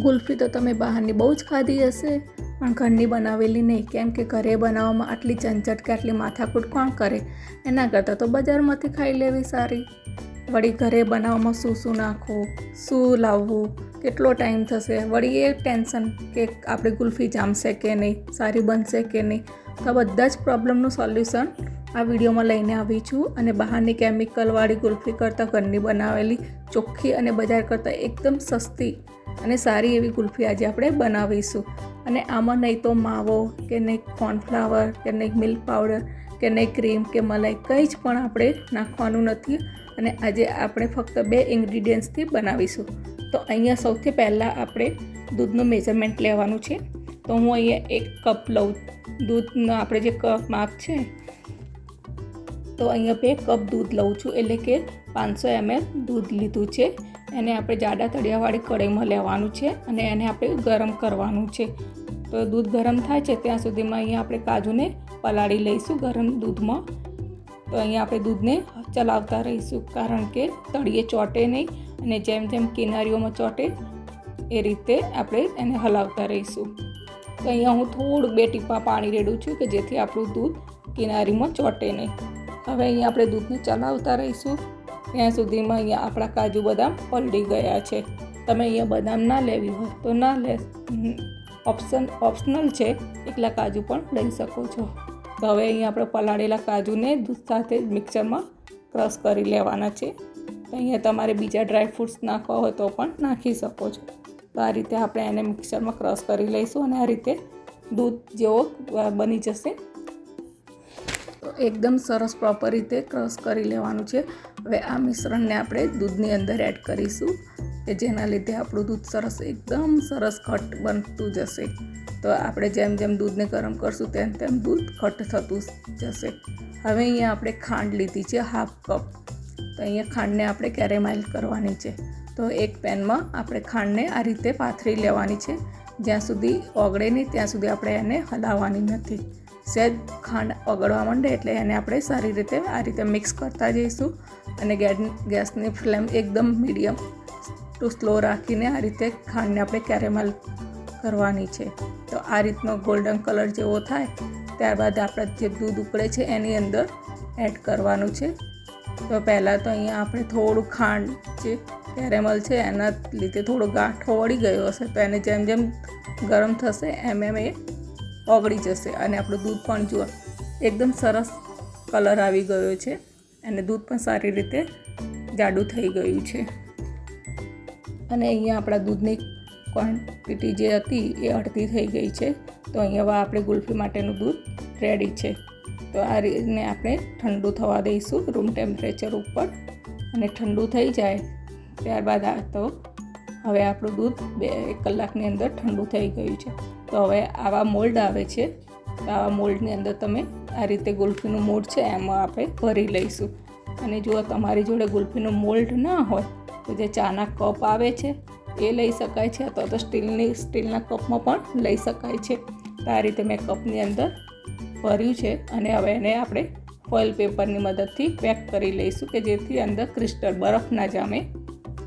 ગુલ્ફી તો તમે બહારની બહુ જ ખાધી હશે, પણ ઘરની બનાવેલી નહીં, કેમ કે ઘરે બનાવવામાં આટલી ઝંઝટ કે આટલી માથાકૂટ કોણ કરે? એના કરતાં તો બજારમાંથી ખાઈ લેવી સારી. વળી ઘરે બનાવવામાં શું નાખવું, શું લાવવું, કેટલો ટાઈમ થશે, વળી એ ટેન્શન કે આપણી ગુલ્ફી જામશે કે નહીં, સારી બનશે કે નહીં. તો આ બધા જ પ્રોબ્લેમનું સોલ્યુશન આ વિડીયોમાં લઈને આવી છું. અને બહારની કેમિકલવાળી ગુલ્ફી કરતાં ઘરની બનાવેલી ચોખ્ખી અને બજાર કરતાં એકદમ સસ્તી અને સારી એવી ગુલ્ફી આજે આપણે બનાવીશું. અને આમાં નહીં તો માવો કે નહીં કોર્નફ્લાવર કે નહીં મિલ્ક પાવડર કે નહીં ક્રીમ કે મલાઈ કંઈ જ પણ આપણે નાખવાનું નથી. અને આજે આપણે ફક્ત 2 ઇન્ગ્રીડિયન્ટ્સથી બનાવીશું. તો અહીંયા સૌથી પહેલાં આપણે દૂધનું મેઝરમેન્ટ લેવાનું છે. તો હું અહીંયા 1 કપ લઉં દૂધનો, આપણે જે કપ માપ છે, તો અહીંયા 2 કપ દૂધ લઉં છું, એટલે કે 500 ml દૂધ લીધું છે. એને આપણે જાડા તળિયાવાળી કઢાઈમાં લેવાનું છે અને એને આપણે ગરમ કરવાનું છે. તો દૂધ ગરમ થાય છે ત્યાં સુધીમાં અહીંયા આપણે કાજુને પલાળી લઈશું ગરમ દૂધમાં. તો અહીંયા આપણે દૂધને ચલાવતા રહીશું, કારણ કે તળિયે ચોંટે નહીં અને જેમ જેમ કિનારીઓમાં ચોંટે એ રીતે આપણે એને હલાવતા રહીશું. તો અહીંયા હું થોડું 2 ટીપા પાણી રેડું છું કે જેથી આપણું દૂધ કિનારીમાં ચોંટે નહીં. હવે અહીંયા આપણે દૂધને ચલાવતા રહીશું ત્યાં સુધીમાં અહીંયા આપણા કાજુ બદામ પલળી ગયા છે. તમે અહીંયા બદામ ના લેવી હોય તો ના લે, ઓપ્શનલ છે, એકલા કાજુ પણ લઈ શકો છો. તો હવે અહીંયા આપણે પલાળેલા કાજુને દૂધ સાથે મિક્સરમાં ક્રશ કરી લેવાના છે. તો અહીંયા તમારે બીજા ડ્રાયફ્રૂટ્સ નાખવા હોય તો પણ નાખી શકો છો. તો આ રીતે આપણે એને મિક્સરમાં ક્રશ કરી લઈશું અને આ રીતે દૂધ જેવો બની જશે. તો એકદમ સરસ પ્રોપર રીતે ક્રશ કરી લેવાનું છે. હવે આ મિશ્રણને આપણે દૂધની અંદર એડ કરીશું કે જેના લીધે આપણું દૂધ સરસ એકદમ સરસ ઘટ બનતું જશે. તો આપણે જેમ જેમ દૂધને ગરમ કરશું તેમ તેમ દૂધ ઘટ થતું જશે. હવે અહીંયા આપણે ખાંડ લીધી છે 1/2 કપ. તો અહીંયા ખાંડને આપણે કેરેમાઇલ કરવાની છે. તો એક પેનમાં આપણે ખાંડને આ રીતે પાથરી લેવાની છે. જ્યાં સુધી ઓગળે નહીં ત્યાં સુધી આપણે એને હલાવવાની નથી. સહેજ ખાંડ ઓગળવા માંડે એટલે એને આપણે સારી રીતે આ રીતે મિક્સ કરતા જઈશું. અને ગેસની ફ્લેમ એકદમ મીડિયમ ટુ સ્લો રાખીને આ રીતે ખાંડને આપણે કેરેમલ કરવાની છે. તો આ રીતનો ગોલ્ડન કલર જેવો થાય ત્યારબાદ આપણે જે દૂધ ઉકળે છે એની અંદર એડ કરવાનું છે. તો પહેલાં તો અહીંયા આપણે થોડું ખાંડ જે કેરેમલ છે એના લીધે થોડો ગાંઠો વળી ગયો હશે, તો એને જેમ જેમ ગરમ થશે એમ એ ઓગળી જશે. અને આપણું દૂધ પણ જુઓ એકદમ સરસ કલર આવી ગયો છે અને દૂધ પણ સારી રીતે જાડું થઈ ગયું છે. અને અહીંયા આપણા દૂધની ક્વોન્ટિટી જે હતી એ અડધી થઈ ગઈ છે. તો અહીંયા આપણે ગુલ્ફી માટેનું દૂધ રેડી છે. તો આ રીતે આપણે ઠંડુ થવા દઈશું રૂમ ટેમ્પરેચર ઉપર. અને ઠંડુ થઈ જાય ત્યારબાદ તો હવે આપણું દૂધ 1 કલાકની અંદર ઠંડુ થઈ ગયું છે. તો હવે આવા મોલ્ડ આવે છે, તો આવા મોલ્ડની અંદર તમે આ રીતે ગુલ્ફીનું મોલ્ડ છે એમાં આપણે ભરી લઈશું. અને જો તમારી જોડે ગુલ્ફીનું મોલ્ડ ના હોય તો જે ચાના કપ આવે છે એ લઈ શકાય છે, અથવા તો સ્ટીલના કપમાં પણ લઈ શકાય છે. તો આ રીતે મેં કપની અંદર ભર્યું છે અને હવે એને આપણે ફોઇલ પેપરની મદદથી પેક કરી લઈશું કે જેથી અંદર ક્રિસ્ટલ બરફ ના જામે.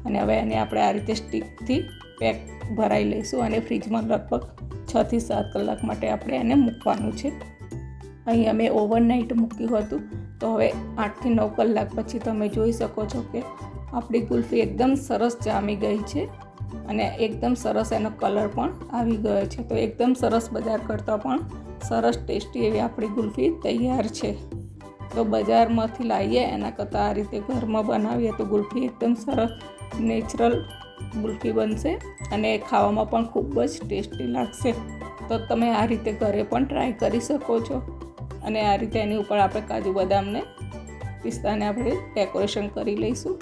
અને હવે એને આપણે આ રીતે સ્ટીકથી પેક ભરાઈ લઈશું અને ફ્રીજમાં લગભગ 6 થી 7 કલાક માટે આપણે એને મૂકવાનું છે. અહીં અમે ઓવરનાઇટ મૂક્યું હતું. તો હવે 8 થી 9 કલાક પછી તમે જોઈ શકો છો કે આપણી ગુલ્ફી એકદમ સરસ જામી ગઈ છે અને એકદમ સરસ એનો કલર પણ આવી ગયો છે. તો એકદમ સરસ, બજાર કરતાં પણ સરસ ટેસ્ટી એવી આપણી ગુલ્ફી તૈયાર છે. તો બજારમાંથી લાવીએ એના કરતાં આ રીતે ઘરમાં બનાવીએ તો ગુલ્ફી એકદમ સરસ નેચરલ ગુલ્ફી બનશે અને ખાવામાં પણ ખૂબ જ ટેસ્ટી લાગશે. તો તમે આ રીતે ઘરે પણ ટ્રાય કરી શકો છો. અને આ રીતે એની ઉપર આપણે કાજુ બદામને પિસ્તાને આપણે ડેકોરેશન કરી લઈશું.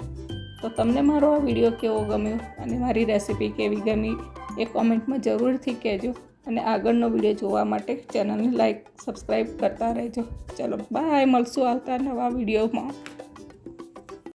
તો તમને મારો આ વિડીયો કેવો ગમ્યો અને મારી રેસીપી કેવી ગમી એ કોમેન્ટમાં જરૂરથી કહેજો. અને આગળનો વિડીયો જોવા માટે ચેનલને લાઈક સબસ્ક્રાઈબ કરતા રહેજો. ચલો બાય, મળશું આવતા નવા વિડીયોમાં.